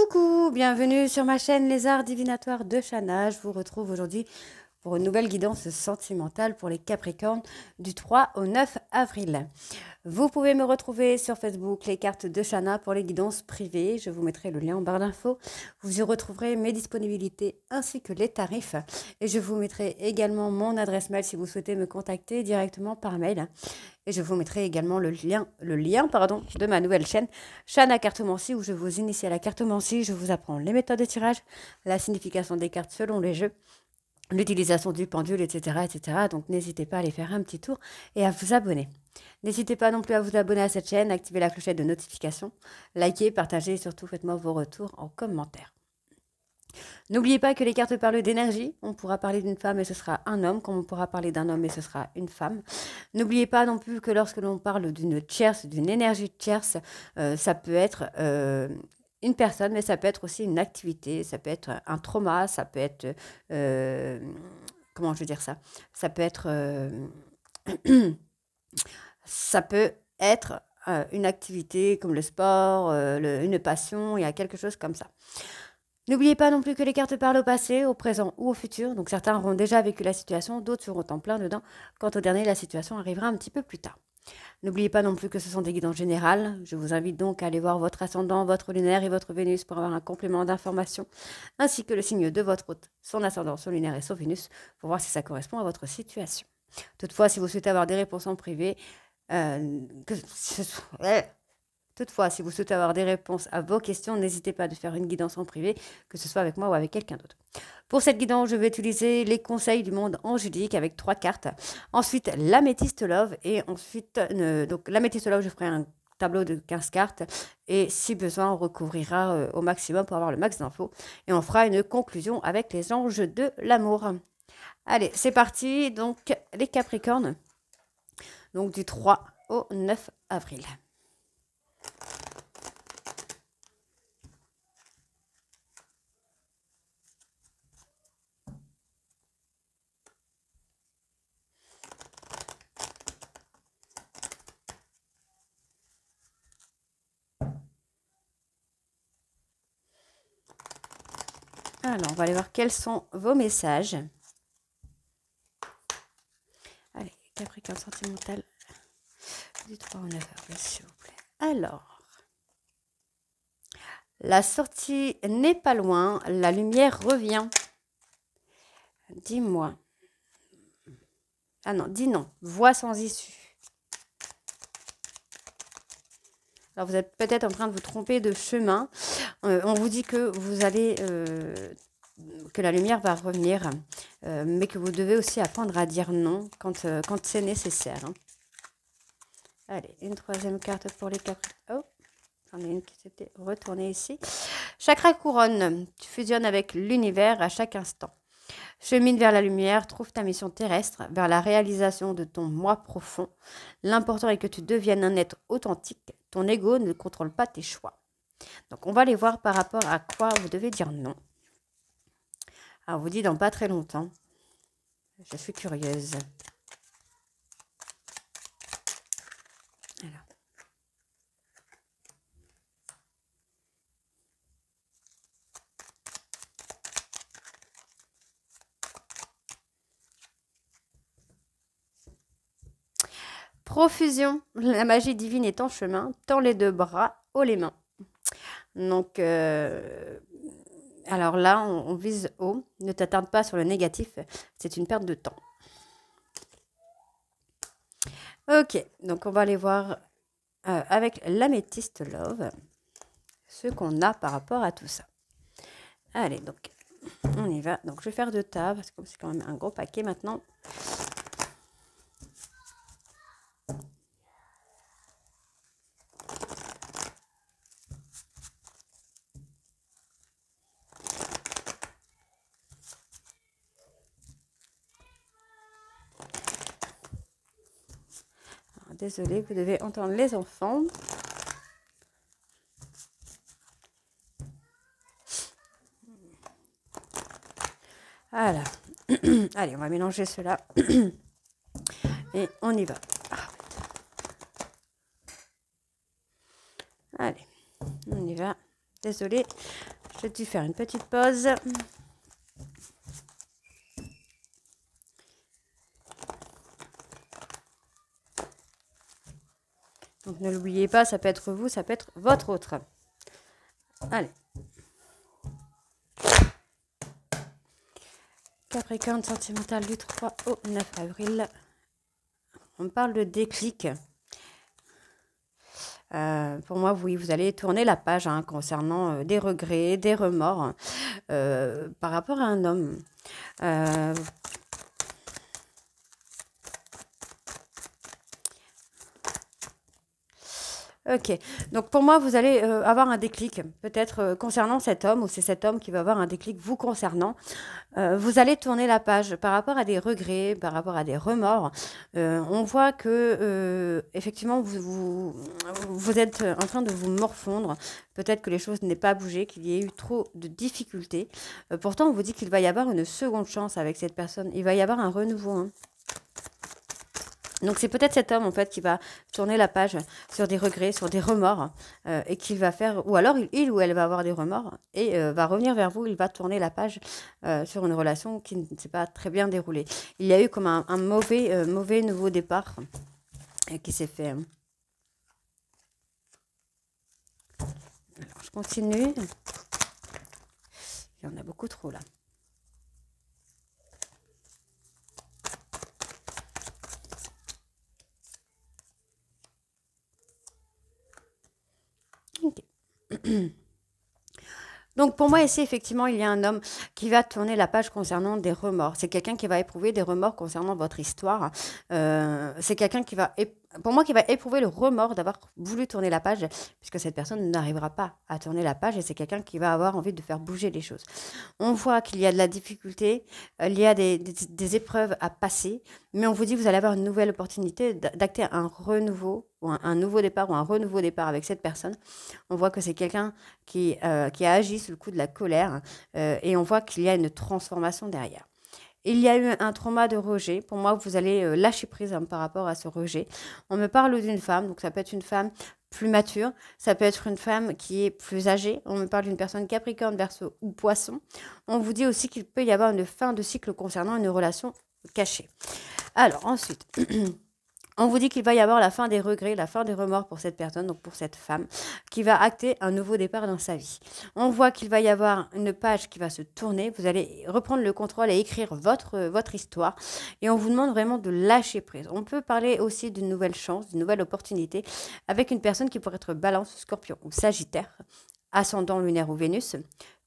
Coucou, bienvenue sur ma chaîne Les Arts Divinatoires de Shana. Je vous retrouve aujourd'hui pour une nouvelle guidance sentimentale pour les Capricornes du 3 au 9 avril. Vous pouvez me retrouver sur Facebook, les cartes de Shana pour les guidances privées. Je vous mettrai le lien en barre d'infos. Vous y retrouverez mes disponibilités ainsi que les tarifs. Et je vous mettrai également mon adresse mail si vous souhaitez me contacter directement par mail. Et je vous mettrai également le lien de ma nouvelle chaîne, Shana Cartomancie, où je vous initie à la cartomancie. Je vous apprends les méthodes de tirage, la signification des cartes selon les jeux, l'utilisation du pendule, etc., etc. Donc n'hésitez pas à aller faire un petit tour et à vous abonner. N'hésitez pas non plus à vous abonner à cette chaîne, activer la clochette de notification, liker, partager et surtout faites-moi vos retours en commentaire. N'oubliez pas que les cartes parlent d'énergie. On pourra parler d'une femme et ce sera un homme, comme on pourra parler d'un homme et ce sera une femme. N'oubliez pas non plus que lorsque l'on parle d'une tierce, d'une énergie tierce, ça peut être une personne, mais ça peut être aussi une activité, ça peut être un trauma, ça peut être... comment je veux dire ça? Ça peut être... ça peut être une activité comme le sport, une passion, il y a quelque chose comme ça. N'oubliez pas non plus que les cartes parlent au passé, au présent ou au futur. Donc certains auront déjà vécu la situation, d'autres seront en plein dedans. Quant au dernier, la situation arrivera un petit peu plus tard. N'oubliez pas non plus que ce sont des guidances générales. Je vous invite donc à aller voir votre ascendant, votre lunaire et votre Vénus pour avoir un complément d'information, ainsi que le signe de votre hôte, son ascendant, son lunaire et son Vénus, pour voir si ça correspond à votre situation. Toutefois, si vous souhaitez avoir des réponses en privé, Toutefois, si vous souhaitez avoir des réponses à vos questions, n'hésitez pas à faire une guidance en privé, que ce soit avec moi ou avec quelqu'un d'autre. Pour cette guidance, je vais utiliser les conseils du monde angélique avec 3 cartes. Ensuite, l'améthyste love. Et ensuite, donc l'améthyste love, je ferai un tableau de 15 cartes. Et si besoin, on recouvrira au maximum pour avoir le max d'infos. Et on fera une conclusion avec les anges de l'amour. Allez, c'est parti. Donc, les Capricornes. Donc, du 3 au 9 avril. Alors, on va aller voir quels sont vos messages. Allez, Capricorne sentimental du 3 au 9 avril, s'il vous plaît. Alors, la sortie n'est pas loin, la lumière revient. Dis-moi. Ah non, dis non. Voie sans issue. Alors, vous êtes peut-être en train de vous tromper de chemin. On vous dit que vous allez... que la lumière va revenir, mais que vous devez aussi apprendre à dire non quand c'est nécessaire. Hein. Allez, une troisième carte pour les Capricornes. Oh, j'en ai une qui s'était retournée ici. Chakra couronne, tu fusionnes avec l'univers à chaque instant. Chemine vers la lumière, trouve ta mission terrestre, vers la réalisation de ton moi profond. L'important est que tu deviennes un être authentique. Ton ego ne contrôle pas tes choix. Donc, on va les voir par rapport à quoi vous devez dire non. Alors, on vous dit dans pas très longtemps. Je suis curieuse. Alors. Profusion, la magie divine est en chemin, tends les 2 bras, haut les mains. Donc, alors là, on vise haut, ne t'attarde pas sur le négatif, c'est une perte de temps. Ok, donc on va aller voir avec l'améthyste love, ce qu'on a par rapport à tout ça. Allez, donc, on y va. Donc, je vais faire 2 tas, parce que c'est quand même un gros paquet maintenant. Désolée, vous devez entendre les enfants. Voilà. Allez, on va mélanger cela. Et on y va. Allez, on y va. Désolée, j'ai dû faire une petite pause. Donc ne l'oubliez pas, ça peut être vous, ça peut être votre autre. Allez. Capricorne sentimental du 3 au 9 avril. On parle de déclic. Pour moi, oui, vous allez tourner la page concernant des regrets, des remords par rapport à un homme. Ok, donc pour moi, vous allez avoir un déclic, peut-être concernant cet homme, ou c'est cet homme qui va avoir un déclic vous concernant. Vous allez tourner la page par rapport à des regrets, par rapport à des remords. On voit que effectivement vous êtes en train de vous morfondre. Peut-être que les choses n'aient pas bougé, qu'il y ait eu trop de difficultés. Pourtant, on vous dit qu'il va y avoir une seconde chance avec cette personne. Il va y avoir un renouveau. Hein. Donc c'est peut-être cet homme en fait qui va tourner la page sur des regrets, sur des remords et qu'il va faire, ou alors il ou elle va avoir des remords et va revenir vers vous, il va tourner la page sur une relation qui ne s'est pas très bien déroulée. Il y a eu comme un mauvais nouveau départ qui s'est fait. Alors je continue. Il y en a beaucoup trop là. Ok. Donc pour moi ici, effectivement, il y a un homme qui va tourner la page concernant des remords. C'est quelqu'un qui va éprouver des remords concernant votre histoire. C'est quelqu'un qui va, pour moi, qui va éprouver le remords d'avoir voulu tourner la page, puisque cette personne n'arrivera pas à tourner la page et c'est quelqu'un qui va avoir envie de faire bouger les choses. On voit qu'il y a de la difficulté, il y a des épreuves à passer, mais on vous dit que vous allez avoir une nouvelle opportunité d'acter un renouveau, ou un nouveau départ, ou un renouveau départ avec cette personne. On voit que c'est quelqu'un qui a agi sous le coup de la colère et on voit qu'il y a une transformation derrière. Il y a eu un trauma de rejet. Pour moi, vous allez lâcher prise par rapport à ce rejet. On me parle d'une femme, donc ça peut être une femme plus mature, ça peut être une femme qui est plus âgée. On me parle d'une personne Capricorne, Verseau ou Poisson. On vous dit aussi qu'il peut y avoir une fin de cycle concernant une relation cachée. Alors ensuite... On vous dit qu'il va y avoir la fin des regrets, la fin des remords pour cette personne, donc pour cette femme, qui va acter un nouveau départ dans sa vie. On voit qu'il va y avoir une page qui va se tourner, vous allez reprendre le contrôle et écrire votre histoire, et on vous demande vraiment de lâcher prise. On peut parler aussi d'une nouvelle chance, d'une nouvelle opportunité, avec une personne qui pourrait être Balance, Scorpion ou Sagittaire, ascendant lunaire ou Vénus.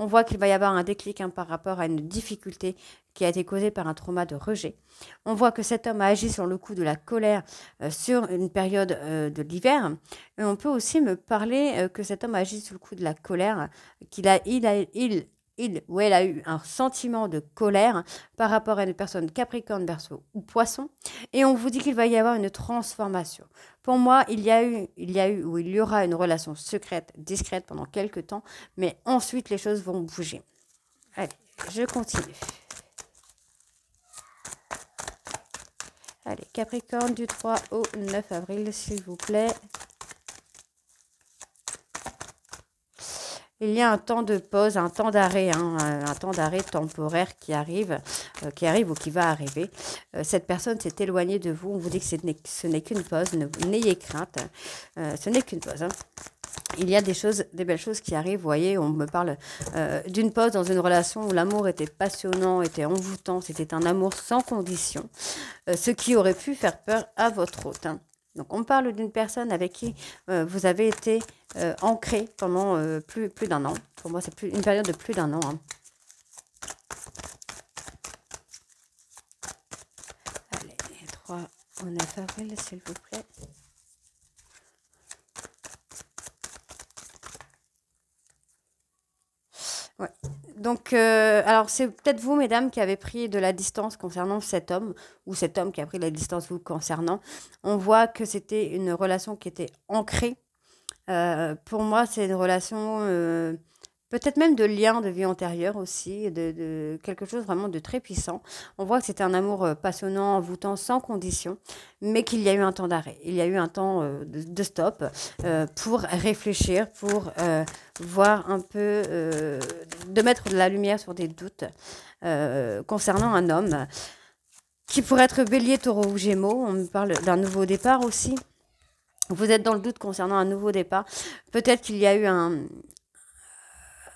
On voit qu'il va y avoir un déclic par rapport à une difficulté qui a été causée par un trauma de rejet. On voit que cet homme a agi sur le coup de la colère sur une période de l'hiver. Et on peut aussi me parler que cet homme a agi sur le coup de la colère, il ou elle a eu un sentiment de colère par rapport à une personne Capricorne, Verseau ou Poisson. Et on vous dit qu'il va y avoir une transformation. Pour moi, il y a eu ou il y aura une relation secrète, discrète pendant quelques temps, mais ensuite les choses vont bouger. Allez, je continue. Allez, Capricorne du 3 au 9 avril, s'il vous plaît. Il y a un temps de pause, un temps d'arrêt, un temps d'arrêt temporaire qui arrive ou qui va arriver. Cette personne s'est éloignée de vous. On vous dit que ce n'est qu'une pause. N'ayez crainte. Ce n'est qu'une pause. Hein. Il y a des belles choses qui arrivent. Vous voyez, on me parle d'une pause dans une relation où l'amour était passionnant, était envoûtant. C'était un amour sans condition. Ce qui aurait pu faire peur à votre hôte. Hein. Donc, on parle d'une personne avec qui vous avez été ancré pendant plus d'un an. Pour moi, c'est une période de plus d'un an. Hein. Allez, 3 au 9 avril, s'il vous plaît. Ouais. Donc, alors c'est peut-être vous, mesdames, qui avez pris de la distance concernant cet homme, ou cet homme qui a pris de la distance vous concernant. On voit que c'était une relation qui était ancrée. Pour moi, c'est une relation peut-être même de liens de vie antérieure aussi, de quelque chose vraiment de très puissant. On voit que c'était un amour passionnant, envoûtant, sans condition, mais qu'il y a eu un temps d'arrêt. Il y a eu un temps de stop pour réfléchir, pour voir un peu, de mettre de la lumière sur des doutes concernant un homme qui pourrait être bélier, taureau ou gémeaux. On me parle d'un nouveau départ aussi. Vous êtes dans le doute concernant un nouveau départ. Peut-être qu'il y a eu un,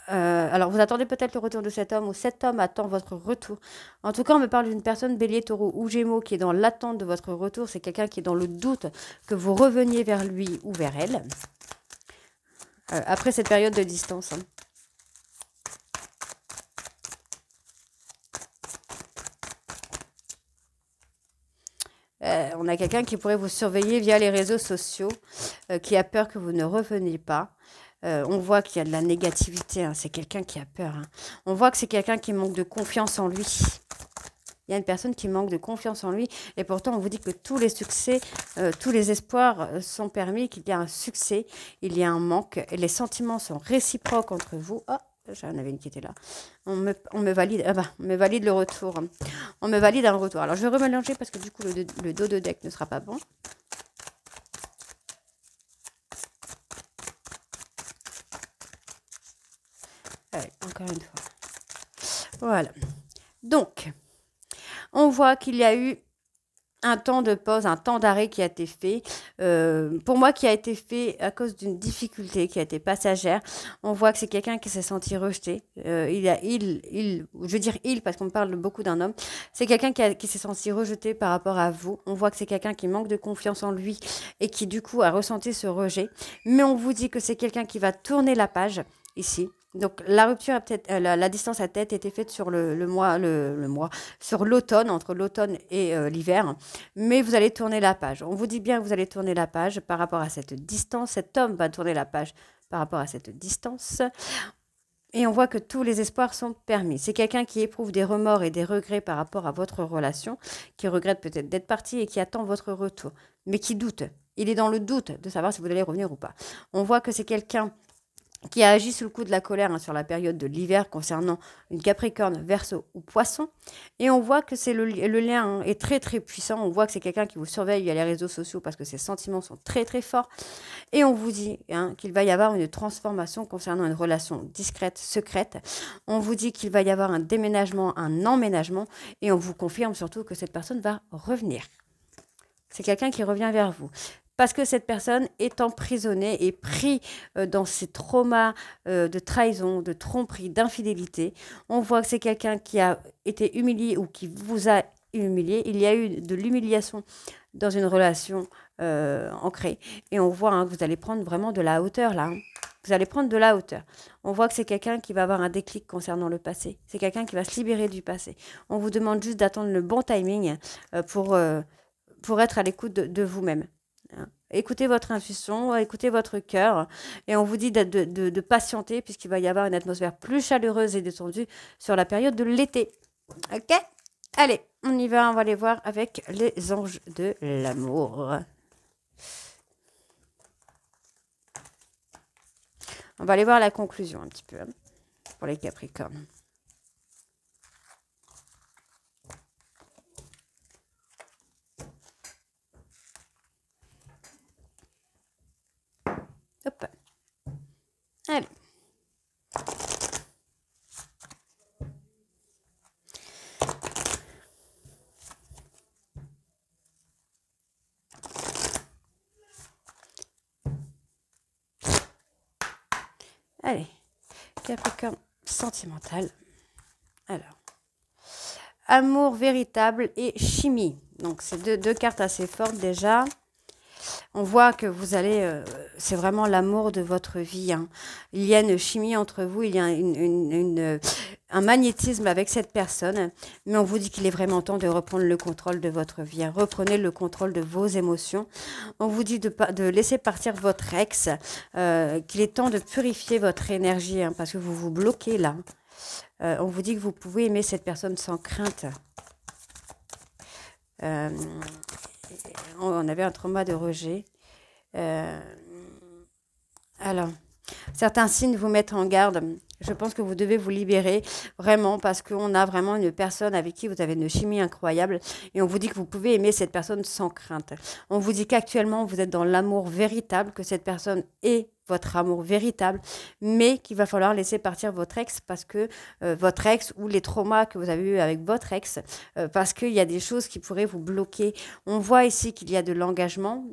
alors, vous attendez peut-être le retour de cet homme ou cet homme attend votre retour. En tout cas, on me parle d'une personne bélier, taureau ou gémeaux qui est dans l'attente de votre retour. C'est quelqu'un qui est dans le doute que vous reveniez vers lui ou vers elle après cette période de distance. On a quelqu'un qui pourrait vous surveiller via les réseaux sociaux, qui a peur que vous ne reveniez pas. On voit qu'il y a de la négativité, hein. C'est quelqu'un qui a peur, hein. On voit que c'est quelqu'un qui manque de confiance en lui. Il y a une personne qui manque de confiance en lui et pourtant on vous dit que tous les succès, tous les espoirs sont permis, qu'il y a un succès, il y a un manque et les sentiments sont réciproques entre vous. Oh, j'en avais une qui était là. On me valide, on me valide le retour. On me valide un retour. Alors je vais remélanger parce que du coup le dos de deck ne sera pas bon. Allez, encore une fois. Voilà. Donc, on voit qu'il y a eu un temps de pause, un temps d'arrêt qui a été fait. Pour moi, qui a été fait à cause d'une difficulté qui a été passagère. On voit que c'est quelqu'un qui s'est senti rejeté. Je veux dire il parce qu'on me parle beaucoup d'un homme. C'est quelqu'un qui s'est senti rejeté par rapport à vous. On voit que c'est quelqu'un qui manque de confiance en lui et qui du coup a ressenti ce rejet. Mais on vous dit que c'est quelqu'un qui va tourner la page ici. Donc la rupture a peut-être, la distance a peut-être été faite sur le mois, sur l'automne, entre l'automne et l'hiver, mais vous allez tourner la page. On vous dit bien que vous allez tourner la page par rapport à cette distance. Cet homme va tourner la page par rapport à cette distance. Et on voit que tous les espoirs sont permis. C'est quelqu'un qui éprouve des remords et des regrets par rapport à votre relation, qui regrette peut-être d'être parti et qui attend votre retour, mais qui doute. Il est dans le doute de savoir si vous allez revenir ou pas. On voit que c'est quelqu'un qui a agi sous le coup de la colère, hein, sur la période de l'hiver concernant une Capricorne, Verseau ou Poisson. Et on voit que c'est le lien, hein, est très très puissant. On voit que c'est quelqu'un qui vous surveille via les réseaux sociaux parce que ses sentiments sont très très forts. Et on vous dit, hein, qu'il va y avoir une transformation concernant une relation discrète, secrète. On vous dit qu'il va y avoir un déménagement, un emménagement. Et on vous confirme surtout que cette personne va revenir. C'est quelqu'un qui revient vers vous. Parce que cette personne est emprisonnée et pris dans ses traumas de trahison, de tromperie, d'infidélité. On voit que c'est quelqu'un qui a été humilié ou qui vous a humilié. Il y a eu de l'humiliation dans une relation ancrée. Et on voit, hein, que vous allez prendre vraiment de la hauteur là, hein. Vous allez prendre de la hauteur. On voit que c'est quelqu'un qui va avoir un déclic concernant le passé. C'est quelqu'un qui va se libérer du passé. On vous demande juste d'attendre le bon timing pour être à l'écoute de vous-même. Écoutez votre intuition, écoutez votre cœur et on vous dit de patienter puisqu'il va y avoir une atmosphère plus chaleureuse et détendue sur la période de l'été. Ok? Allez, on y va, on va aller voir avec les anges de l'amour. On va aller voir la conclusion un petit peu, hein, pour les Capricornes. Hop. Allez. Allez. Capricorne sentimental. Alors. Amour véritable et chimie. Donc, c'est deux cartes assez fortes déjà. On voit que vous allez, c'est vraiment l'amour de votre vie, hein. Il y a une chimie entre vous, il y a un magnétisme avec cette personne, mais on vous dit qu'il est vraiment temps de reprendre le contrôle de votre vie, hein. Reprenez le contrôle de vos émotions. On vous dit de laisser partir votre ex, qu'il est temps de purifier votre énergie, hein, parce que vous vous bloquez là. On vous dit que vous pouvez aimer cette personne sans crainte. On avait un trauma de rejet. Alors, Certains signes vous mettent en garde. Je pense que vous devez vous libérer vraiment parce qu'on a vraiment une personne avec qui vous avez une chimie incroyable et on vous dit que vous pouvez aimer cette personne sans crainte. On vous dit qu'actuellement vous êtes dans l'amour véritable, que cette personne est votre amour véritable, mais qu'il va falloir laisser partir votre ex parce que votre ex ou les traumas que vous avez eus avec votre ex, parce qu'il y a des choses qui pourraient vous bloquer. On voit ici qu'il y a de l'engagement.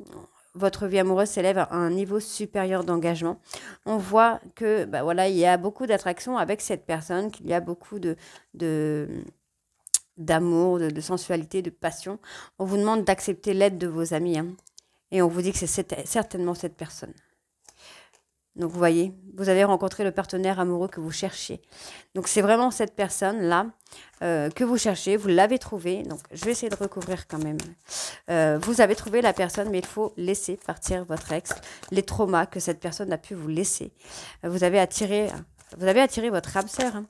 Votre vie amoureuse s'élève à un niveau supérieur d'engagement. On voit que bah voilà, il y a beaucoup d'attraction avec cette personne, qu'il y a beaucoup de d'amour, de sensualité, de passion. On vous demande d'accepter l'aide de vos amis, hein, et on vous dit que c'est certainement cette personne. Donc vous voyez, vous avez rencontré le partenaire amoureux que vous cherchiez. Donc c'est vraiment cette personne-là que vous cherchez, vous l'avez trouvée. Donc je vais essayer de recouvrir quand même. Vous avez trouvé la personne, mais il faut laisser partir votre ex, les traumas que cette personne a pu vous laisser. Vous avez attiré votre âme sœur, hein.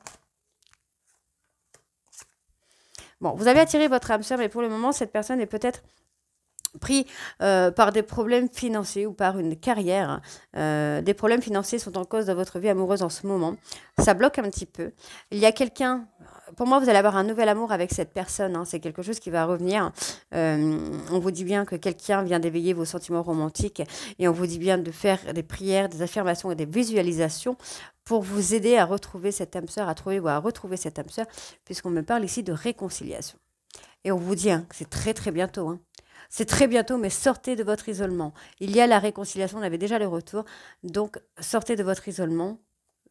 Bon, vous avez attiré votre âme sœur, mais pour le moment, cette personne est peut-être pris par des problèmes financiers ou par une carrière. Des problèmes financiers sont en cause dans votre vie amoureuse en ce moment. Ça bloque un petit peu. Il y a quelqu'un, pour moi, vous allez avoir un nouvel amour avec cette personne, hein. C'est quelque chose qui va revenir. On vous dit bien que quelqu'un vient d'éveiller vos sentiments romantiques et on vous dit bien de faire des prières, des affirmations et des visualisations pour vous aider à retrouver cette âme sœur, à trouver ou à retrouver cette âme sœur, puisqu'on me parle ici de réconciliation. Et on vous dit hein, que c'est très très bientôt, hein. C'est très bientôt, mais sortez de votre isolement. Il y a la réconciliation, on avait déjà le retour. Donc, sortez de votre isolement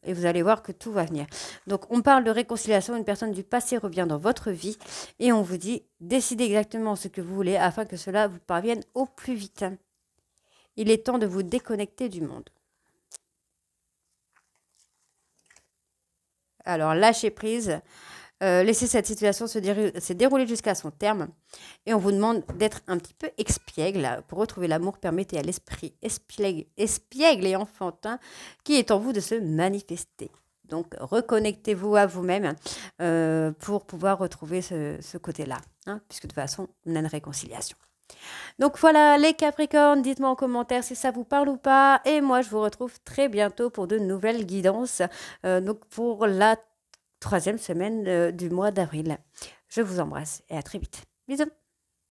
et vous allez voir que tout va venir. Donc, on parle de réconciliation. Une personne du passé revient dans votre vie et on vous dit, décidez exactement ce que vous voulez afin que cela vous parvienne au plus vite. Il est temps de vous déconnecter du monde. Alors, lâchez prise. Laissez cette situation se dérouler jusqu'à son terme. Et on vous demande d'être un petit peu expiègle. Pour retrouver l'amour, permettez à l'esprit espiègle et enfantin qui est en vous de se manifester. Donc, reconnectez-vous à vous-même pour pouvoir retrouver ce côté-là. Hein, puisque de toute façon, on a une réconciliation. Donc voilà, les Capricornes, dites-moi en commentaire si ça vous parle ou pas. Et moi, je vous retrouve très bientôt pour de nouvelles guidances. Donc pour la 3e semaine du mois d'avril. Je vous embrasse et à très vite. Bisous.